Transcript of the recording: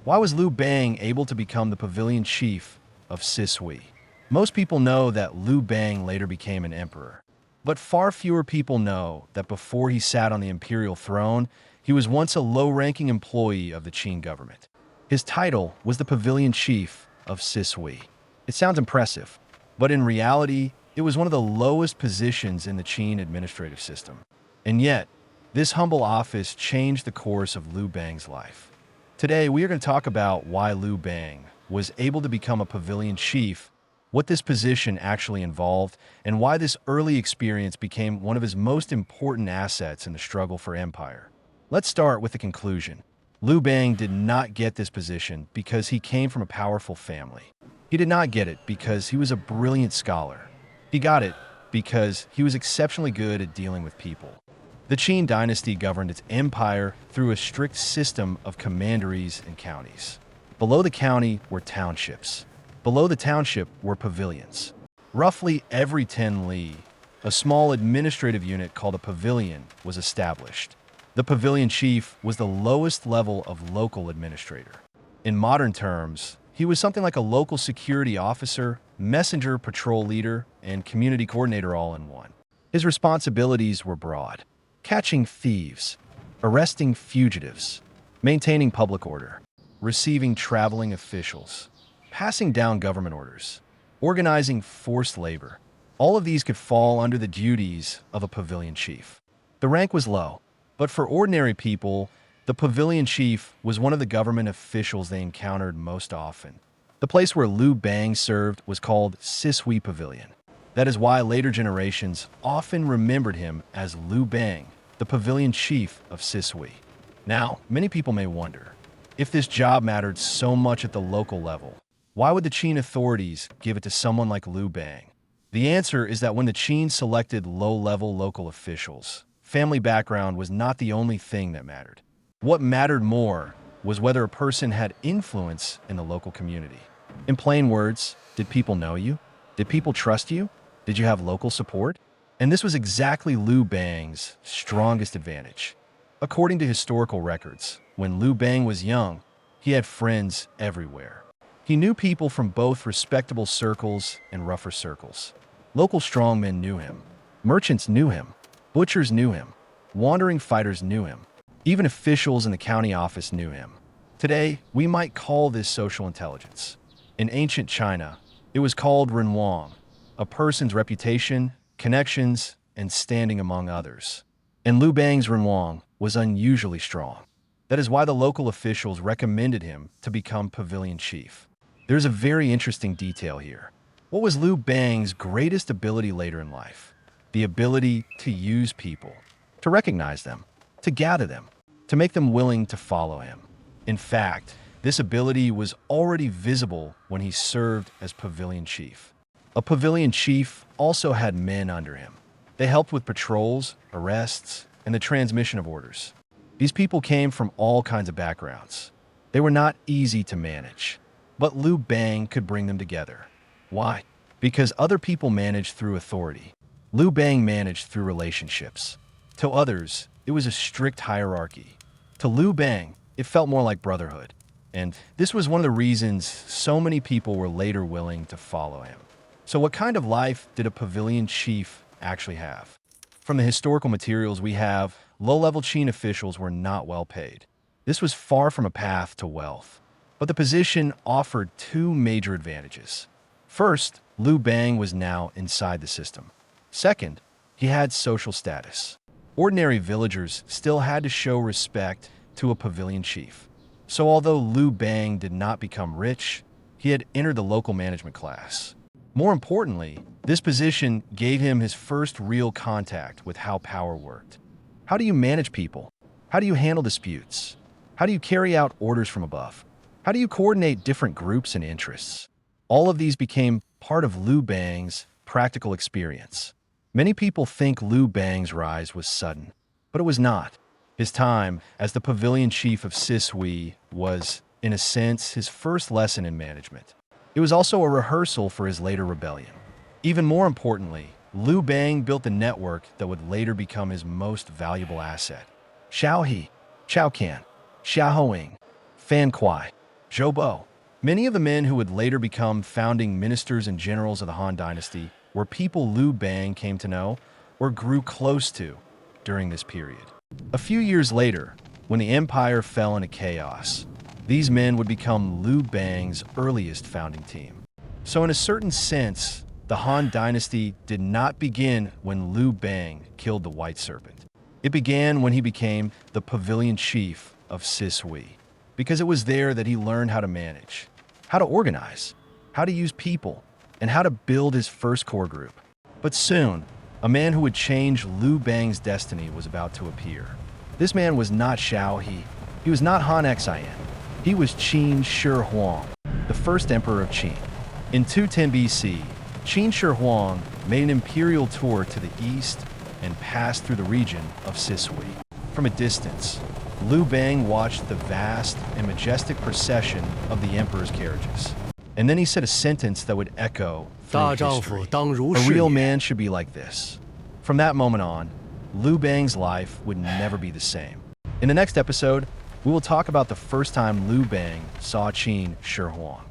Why was Liu Bang able to become the Pavilion Chief of Sishui? Most people know that Liu Bang later became an emperor, but far fewer people know that before he sat on the imperial throne, he was once a low-ranking employee of the Qin government. His title was the Pavilion Chief of Sishui. It sounds impressive, but in reality, it was one of the lowest positions in the Qin administrative system. And yet, this humble office changed the course of Liu Bang's life. Today, we are going to talk about why Liu Bang was able to become a Pavilion Chief, what this position actually involved, and why this early experience became one of his most important assets in the struggle for empire. Let's start with the conclusion. Liu Bang did not get this position because he came from a powerful family. He did not get it because he was a brilliant scholar. He got it because he was exceptionally good at dealing with people. The Qin Dynasty governed its empire through a strict system of commanderies and counties. Below the county were townships. Below the township were pavilions. Roughly every 10 li, a small administrative unit called a pavilion was established. The Pavilion Chief was the lowest level of local administrator. In modern terms, he was something like a local security officer, messenger patrol leader, and community coordinator all in one. His responsibilities were broad: catching thieves, arresting fugitives, maintaining public order, receiving traveling officials, passing down government orders, organizing forced labor. All of these could fall under the duties of a Pavilion Chief. The rank was low, but for ordinary people, the Pavilion Chief was one of the government officials they encountered most often. The place where Liu Bang served was called Sishui Pavilion. That is why later generations often remembered him as Liu Bang, the Pavilion Chief of Sishui. Now, many people may wonder, if this job mattered so much at the local level, why would the Qin authorities give it to someone like Liu Bang? The answer is that when the Qin selected low-level local officials, family background was not the only thing that mattered. What mattered more was whether a person had influence in the local community. In plain words, did people know you? Did people trust you? Did you have local support? And this was exactly Liu Bang's strongest advantage. According to historical records, when Liu Bang was young, he had friends everywhere. He knew people from both respectable circles and rougher circles. Local strongmen knew him. Merchants knew him. Butchers knew him. Wandering fighters knew him. Even officials in the county office knew him. Today, we might call this social intelligence. In ancient China, it was called renwang, a person's reputation, connections, and standing among others. And Liu Bang's renwang was unusually strong. That is why the local officials recommended him to become Pavilion Chief. There's a very interesting detail here. What was Liu Bang's greatest ability later in life? The ability to use people, to recognize them, to gather them, to make them willing to follow him. In fact, this ability was already visible when he served as Pavilion Chief. A Pavilion Chief also had men under him. They helped with patrols, arrests, and the transmission of orders. These people came from all kinds of backgrounds. They were not easy to manage, but Liu Bang could bring them together. Why? Because other people managed through authority. Liu Bang managed through relationships. To others, it was a strict hierarchy. To Liu Bang, it felt more like brotherhood. And this was one of the reasons so many people were later willing to follow him. So what kind of life did a Pavilion Chief actually have? From the historical materials we have, low-level Qin officials were not well paid. This was far from a path to wealth. But the position offered two major advantages. First, Liu Bang was now inside the system. Second, he had social status. Ordinary villagers still had to show respect to a Pavilion Chief. So although Liu Bang did not become rich, he had entered the local management class. More importantly, this position gave him his first real contact with how power worked. How do you manage people? How do you handle disputes? How do you carry out orders from above? How do you coordinate different groups and interests? All of these became part of Liu Bang's practical experience. Many people think Liu Bang's rise was sudden, but it was not. His time as the Pavilion Chief of Sishui was, in a sense, his first lesson in management. It was also a rehearsal for his later rebellion. Even more importantly, Liu Bang built the network that would later become his most valuable asset. Xiao He, Chao Can, Xia Hoing, Fan Kuai. Zhou. Many of the men who would later become founding ministers and generals of the Han Dynasty were people Liu Bang came to know or grew close to during this period. A few years later, when the empire fell into chaos, these men would become Liu Bang's earliest founding team. So in a certain sense, the Han Dynasty did not begin when Liu Bang killed the White Serpent. It began when he became the Pavilion Chief of Sishui, because it was there that he learned how to manage, how to organize, how to use people, and how to build his first core group. But soon, a man who would change Liu Bang's destiny was about to appear. This man was not Shao He. He was not Han Xin. He was Qin Shi Huang, the first emperor of Qin. In 210 BC, Qin Shi Huang made an imperial tour to the east and passed through the region of Sishui. From a distance, Liu Bang watched the vast and majestic procession of the emperor's carriages. And then he said a sentence that would echo through history. A real man should be like this. From that moment on, Liu Bang's life would never be the same. In the next episode, we will talk about the first time Liu Bang saw Qin Shi Huang.